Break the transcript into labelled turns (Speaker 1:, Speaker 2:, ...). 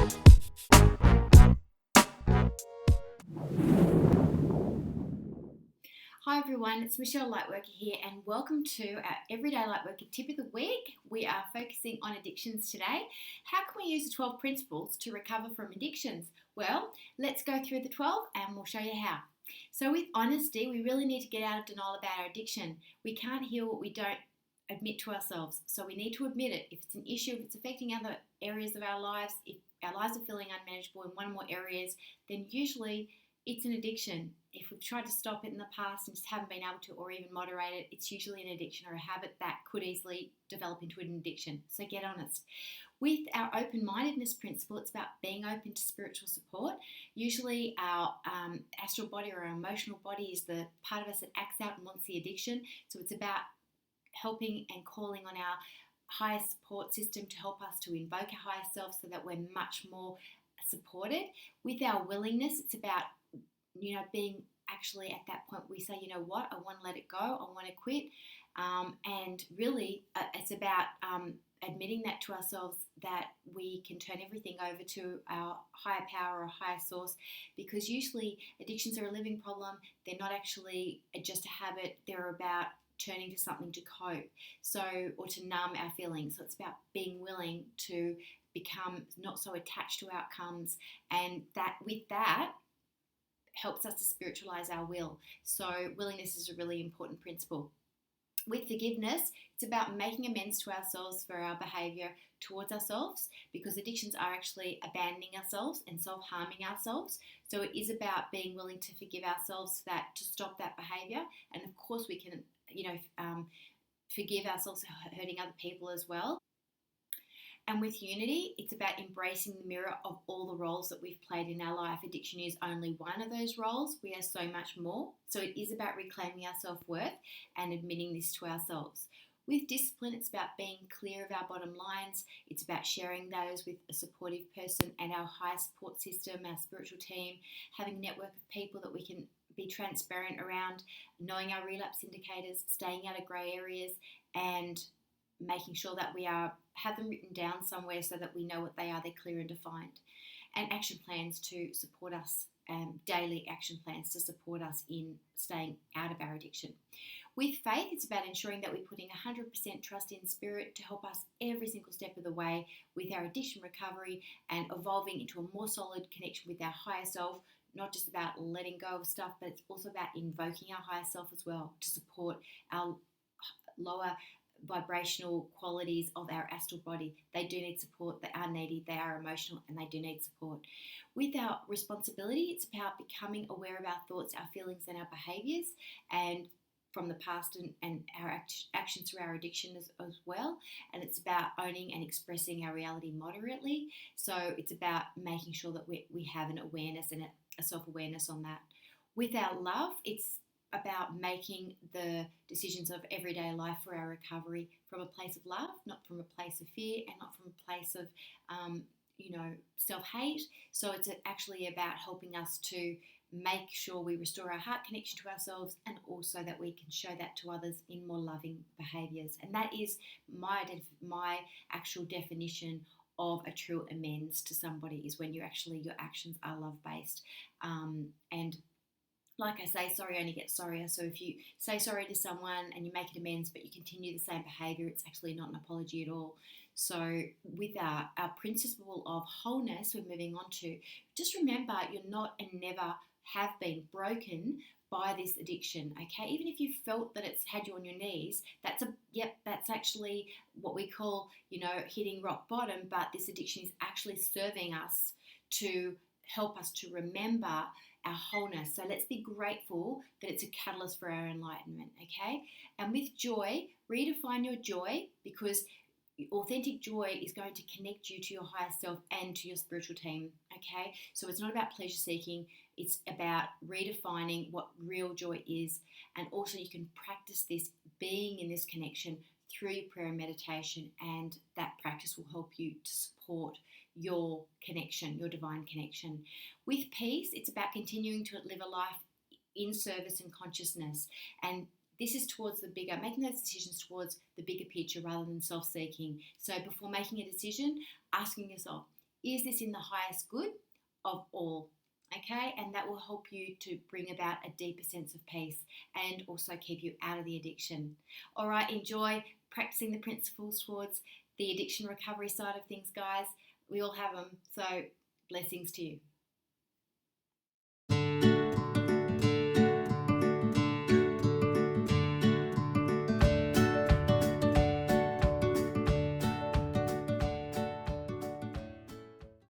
Speaker 1: Hi everyone, it's Michelle Lightworker here and welcome to our Everyday Lightworker tip of the week. We are focusing on addictions today. How can we use the 12 principles to recover from addictions? Well, let's go through the 12 and we'll show you how. So with honesty, we really need to get out of denial about our addiction. We can't heal what we don't admit to ourselves. So we need to admit it. If it's an issue, if it's affecting other areas of our lives, if our lives are feeling unmanageable in one or more areas, then usually it's an addiction. If we've tried to stop it in the past and just haven't been able to, or even moderate it, it's usually an addiction or a habit that could easily develop into an addiction. So get honest. With our open-mindedness principle, it's about being open to spiritual support. Usually our astral body or our emotional body is the part of us that acts out and wants the addiction. So it's about helping and calling on our higher support system to help us to invoke our higher self so that we're much more supported. With our willingness, it's about being actually at that point we say, you know what, I want to let it go, I want to quit. And really, it's about admitting that to ourselves that we can turn everything over to our higher power or higher source, because usually addictions are a living problem. They're not actually just a habit. They're about turning to something to cope, or to numb our feelings. So it's about being willing to become not so attached to outcomes, and that with that helps us to spiritualize our will. So willingness is a really important principle. With forgiveness, it's about making amends to ourselves for our behavior towards ourselves, because addictions are actually abandoning ourselves and self-harming ourselves. So it is about being willing to forgive ourselves to stop that behavior. And of course we can, forgive ourselves for hurting other people as well. And with unity, it's about embracing the mirror of all the roles that we've played in our life. Addiction is only one of those roles. We are so much more. So it is about reclaiming our self-worth and admitting this to ourselves. With discipline, it's about being clear of our bottom lines. It's about sharing those with a supportive person and our higher support system, our spiritual team, having a network of people that we can be transparent around, knowing our relapse indicators, staying out of grey areas, and making sure that we have them written down somewhere so that we know what they are, they're clear and defined. And action plans to support us, daily action plans to support us in staying out of our addiction. With faith, it's about ensuring that we're putting 100% trust in spirit to help us every single step of the way with our addiction recovery and evolving into a more solid connection with our higher self, not just about letting go of stuff, but it's also about invoking our higher self as well to support our lower vibrational qualities of our astral body. They do need support, they are needy, they are emotional, and they do need support. With our responsibility, it's about becoming aware of our thoughts, our feelings, and our behaviours, and from the past and our actions through our addiction as well. And it's about owning and expressing our reality moderately. So it's about making sure that we have an awareness and a self-awareness on that. With our love, it's about making the decisions of everyday life for our recovery from a place of love, not from a place of fear, and not from a place of self-hate. So it's actually about helping us to make sure we restore our heart connection to ourselves, and also that we can show that to others in more loving behaviours. And that is my actual definition of a true amends to somebody, is when your actions are love-based. And like I say, sorry only gets sorrier. So if you say sorry to someone and you make an amends, but you continue the same behaviour, it's actually not an apology at all. So with our principle of wholeness, we're moving on to, just remember, you're not and never have been broken by this addiction, okay? Even if you felt that it's had you on your knees, that's actually what we call, hitting rock bottom, but this addiction is actually serving us to help us to remember our wholeness. So let's be grateful that it's a catalyst for our enlightenment, okay? And with joy, redefine your joy, because authentic joy is going to connect you to your higher self and to your spiritual team, okay? So it's not about pleasure seeking, it's about redefining what real joy is. And also you can practice this, being in this connection, through your prayer and meditation, and that practice will help you to support your connection, your divine connection. With peace, it's about continuing to live a life in service and consciousness, and this is towards the bigger, making those decisions towards the bigger picture rather than self-seeking. So before making a decision, asking yourself, is this in the highest good of all? Okay, and that will help you to bring about a deeper sense of peace and also keep you out of the addiction. All right, enjoy practicing the principles towards the addiction recovery side of things, guys. We all have them, so blessings to you.